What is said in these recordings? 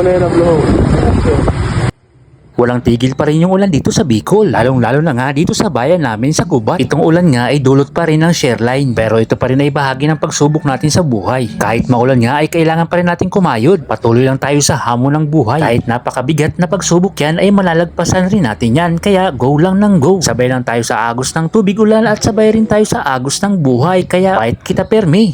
Panera Blow. Walang tigil pa rin yung ulan dito sa Bicol, lalong-lalo na nga dito sa bayan namin sa Gubat. Itong ulan nga ay dulot pa rin ng shareline, pero ito pa rin ay bahagi ng pagsubok natin sa buhay. Kahit maulan nga ay kailangan pa rin natin kumayod. Patuloy lang tayo sa hamon ng buhay. Kahit napakabigat na pagsubok yan ay malalagpasan rin natin yan, kaya go lang ng go. Sabay lang tayo sa agos ng tubig ulan at sabay rin tayo sa agos ng buhay, kaya kahit kita permi.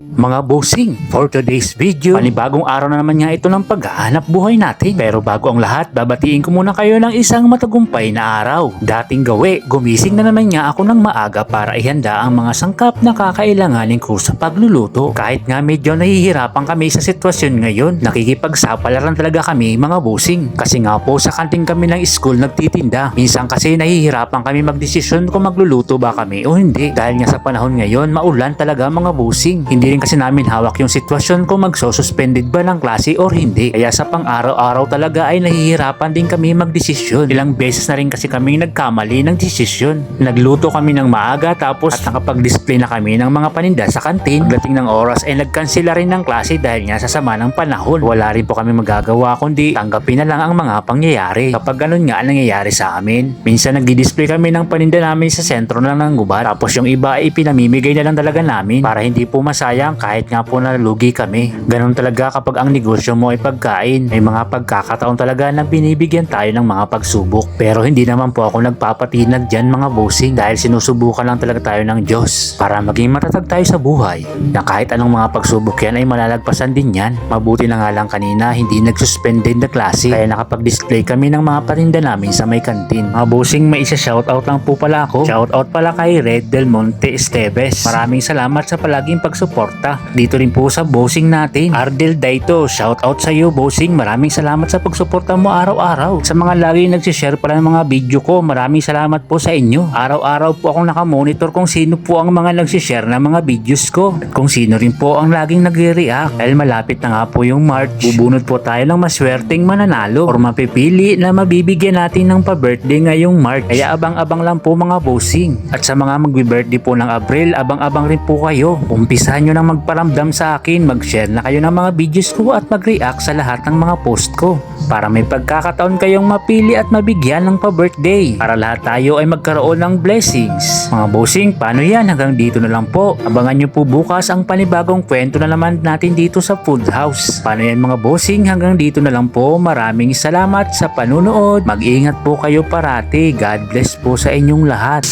Mga bossing, for today's video, panibagong araw na naman nga ito ng paghahanap buhay natin. Pero bago ang lahat, babatiin ko muna kayo ng isang matagumpay na araw. Dating gawi, gumising na naman nga ako ng maaga para ihanda ang mga sangkap na kakailanganin ko sa pagluluto. Kahit nga medyo nahihirapan kami sa sitwasyon ngayon, nakikipagsapalaran talaga kami mga bossing. Kasi nga po sa kanting kami ng school nagtitinda. Minsan kasi nahihirapan kami magdesisyon kung magluluto ba kami o hindi. Dahil nga sa panahon ngayon, maulan talaga mga bossing. Hindi rin kasi namin hawak yung sitwasyon kung magsususpended ba ng klase or hindi. Kaya sa pang-araw-araw talaga ay nahihirapan din kami magdesisyon. Ilang beses na rin kasi kami nagkamali ng desisyon. Nagluto kami ng maaga tapos at nakapag-display na kami ng mga paninda sa kantin. Pagdating ng oras ay nagkansela rin ng klase dahil nga sa sama ng panahon. Wala rin po kami magagawa kundi tanggapin na lang ang mga pangyayari. Kapag ganun nga ang nangyayari sa amin. Minsan nag-display kami ng paninda namin sa sentro lang ng Gubat. Tapos yung iba ay pinamimigay na lang talaga namin para hindi po masayang kahit nga po nalugi kami. Ganun talaga kapag ang negosyo mo ay pagkain. May mga pagkakataon talaga na binibigyan tayo ng mga pagsubok. Pero hindi naman po ako nagpapatinag dyan mga bossing dahil sinusubukan lang talaga tayo ng Diyos para maging matatag tayo sa buhay na kahit anong mga pagsubok yan ay malalagpasan din yan. Mabuti na nga lang kanina hindi nagsuspended na klase kaya nakapag-display kami ng mga patinda namin sa may kantin. Mga bossing, may isa shoutout lang po pala ako. Shoutout pala kay Red Del Monte Esteves. Maraming salamat sa palaging pagsuporta dito rin po sa bossing natin. Ardel Daito, shout out sa iyo bossing. Maraming salamat sa pagsuporta mo araw-araw. Sa mga lagi nagsi-share pala ng mga video ko, maraming salamat po sa inyo. Araw-araw po akong nakamonitor kung sino po ang mga nagsi-share ng mga videos ko at kung sino rin po ang laging nagre-react. Dahil malapit na nga po yung March, bubunot po tayo ng maswerteng mananalo or mapipili na mabibigyan natin ng pa-birthday ngayong March. Kaya abang-abang lang po mga bossing. At sa mga magbi-birthday po ng Abril, abang-abang rin po kayo. Umpisahan nyo ng magparamdam sa akin, mag-share na kayo ng mga videos ko at mag-react sa lahat ng mga post ko para may pagkakataon kayong mapili at mabigyan ng pa-birthday para lahat tayo ay magkaroon ng blessings. Mga bossing, paano yan? Hanggang dito na lang po. Abangan nyo po bukas ang panibagong kwento na naman natin dito sa Food House. Paano yan mga bossing? Hanggang dito na lang po. Maraming salamat sa panunood. Mag-ingat po kayo parati. God bless po sa inyong lahat.